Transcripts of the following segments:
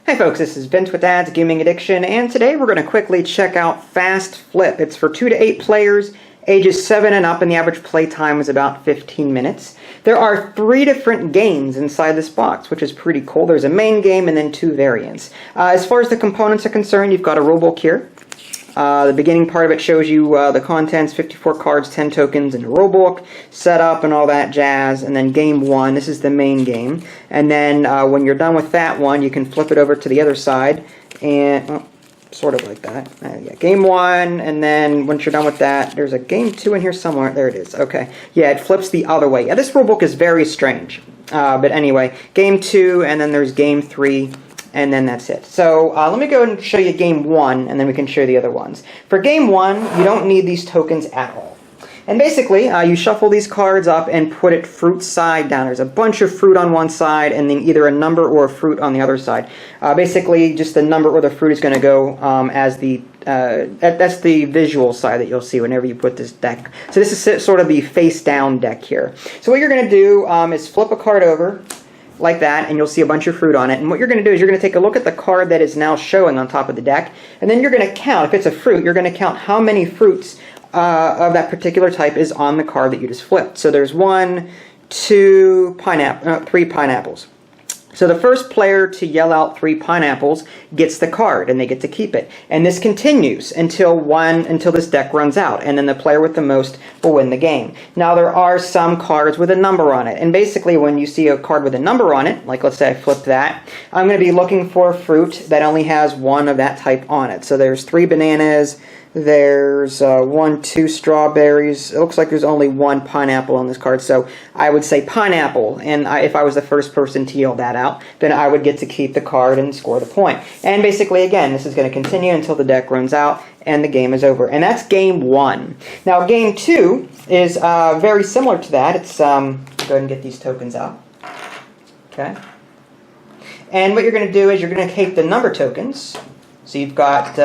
Hey folks, this is Vince with Dad's Gaming Addiction, and today we're going to quickly check out Fast Flip. It's for 2 to 8 players, ages 7 and up, and the average play time is about 15 minutes. There are 3 different games inside this box, which is pretty cool. There's a main game and then 2 variants. As far as the components are concerned, you've got a rulebook here. The beginning part of it shows you the contents, 54 cards, 10 tokens, and a rulebook, setup, and all that jazz. And then game 1, this is the main game. And then when you're done with that one, you can flip it over to the other side, and sort of like that. Yeah, game 1, and then once you're done with that, there's a game 2 in here somewhere. There it is. Okay. Yeah, it flips the other way. Yeah, this rulebook is very strange. But anyway, game 2, and then there's game 3. And then that's it. So let me go and show you game 1, and then we can show the other ones. For game 1, you don't need these tokens at all. And basically, you shuffle these cards up and put it fruit side down. There's a bunch of fruit on one side, and then either a number or a fruit on the other side. Basically, just the number or the fruit is going to go as the that's the visual side that you'll see whenever you put this deck. So this is sort of the face down deck here. So what you're going to do is flip a card over like that, and you'll see a bunch of fruit on it. And what you're going to do is you're going to take a look at the card that is now showing on top of the deck, and then you're going to count, if it's a fruit, you're going to count how many fruits of that particular type is on the card that you just flipped. So there's 1, 2 3 pineapples. So the first player to yell out 3 pineapples gets the card, and they get to keep it. And this continues until this deck runs out, and then the player with the most will win the game. Now there are some cards with a number on it, and basically when you see a card with a number on it, like let's say I flip that, I'm going to be looking for a fruit that only has 1 of that type on it. So there's 3 bananas, there's 1, 2 strawberries. It looks like there's only 1 pineapple on this card, so I would say pineapple, and if I was the first person to yell that out, then I would get to keep the card and score the point. And basically, again, this is going to continue until the deck runs out and the game is over. And that's game 1. Now, game 2 is very similar to that. It's go ahead and get these tokens out. Okay. And what you're going to do is you're going to take the number tokens. So you've got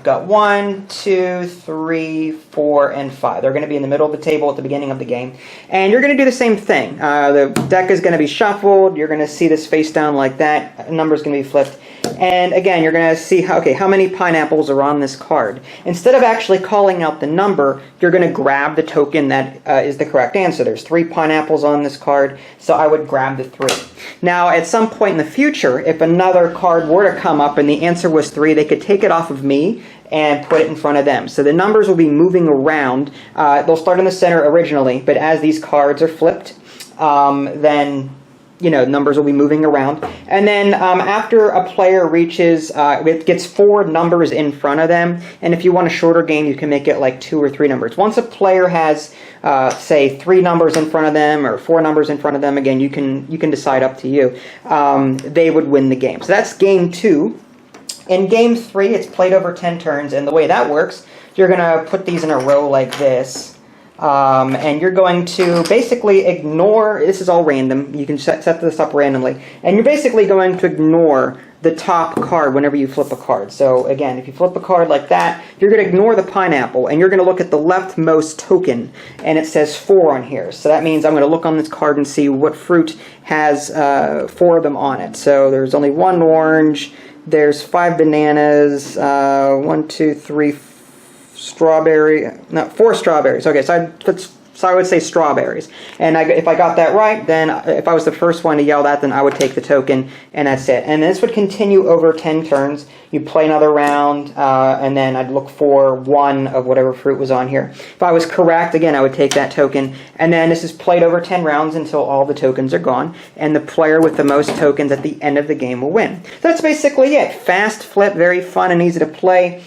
1, 2, 3, 4, and 5. They're going to be in the middle of the table at the beginning of the game. And you're going to do the same thing. The deck is going to be shuffled. You're going to see this face down like that. A number is going to be flipped. And again, you're going to see, how many pineapples are on this card. Instead of actually calling out the number, you're going to grab the token that is the correct answer. There's 3 pineapples on this card, so I would grab the 3. Now, at some point in the future, if another card were to come up and the answer was 3, they could take it off of me and put it in front of them. So the numbers will be moving around. They'll start in the center originally, but as these cards are flipped, then numbers will be moving around. And then after a player reaches, it gets 4 numbers in front of them. And if you want a shorter game, you can make it like 2 or 3 numbers. Once a player has, say, 3 numbers in front of them or 4 numbers in front of them, again, you can decide, up to you. They would win the game. So that's game 2. In game 3, it's played over 10 turns, and the way that works, you're going to put these in a row like this. And you're going to basically ignore, this is all random, you can set this up randomly, and you're basically going to ignore the top card whenever you flip a card. So again, if you flip a card like that, you're going to ignore the pineapple, and you're going to look at the leftmost token, and it says 4 on here. So that means I'm going to look on this card and see what fruit has 4 of them on it. So there's only 1 orange, there's 5 bananas, 1, 2, 3, 4 strawberries. Okay, so I would say strawberries. And if I got that right, then if I was the first one to yell that, then I would take the token, and that's it. And this would continue over 10 turns. You play another round, and then I'd look for 1 of whatever fruit was on here. If I was correct, again, I would take that token. And then this is played over 10 rounds until all the tokens are gone, and the player with the most tokens at the end of the game will win. So that's basically it. Fast Flip, very fun and easy to play.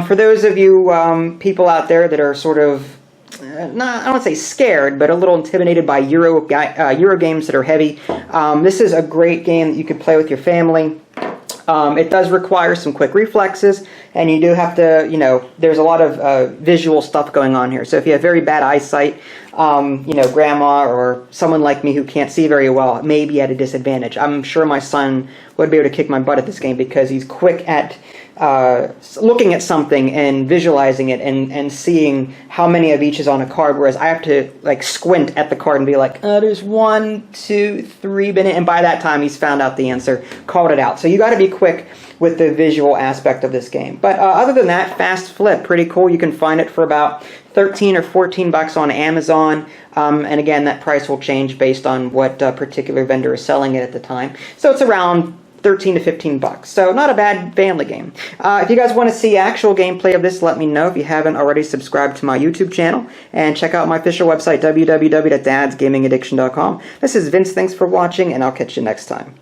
For those of you people out there that are sort of, I don't want to say scared, but a little intimidated by Euro games that are heavy, this is a great game that you could play with your family. It does require some quick reflexes, and you do have to, there's a lot of visual stuff going on here. So if you have very bad eyesight, grandma or someone like me who can't see very well may be at a disadvantage. I'm sure my son would be able to kick my butt at this game because he's quick at looking at something and visualizing it and seeing how many of each is on a card, whereas I have to like squint at the card and be like, there's 1, 2, 3 minutes, and by that time he's found out the answer, called it out. So you got to be quick with the visual aspect of this game. But other than that, Fast Flip, pretty cool. You can find it for about 13 or 14 bucks on Amazon. And again, that price will change based on what particular vendor is selling it at the time. So it's around 13 to 15 bucks. So not a bad family game. If you guys want to see actual gameplay of this, let me know. If you haven't already, subscribe to my YouTube channel and check out my official website, www.dadsgamingaddiction.com. This is Vince. Thanks for watching, and I'll catch you next time.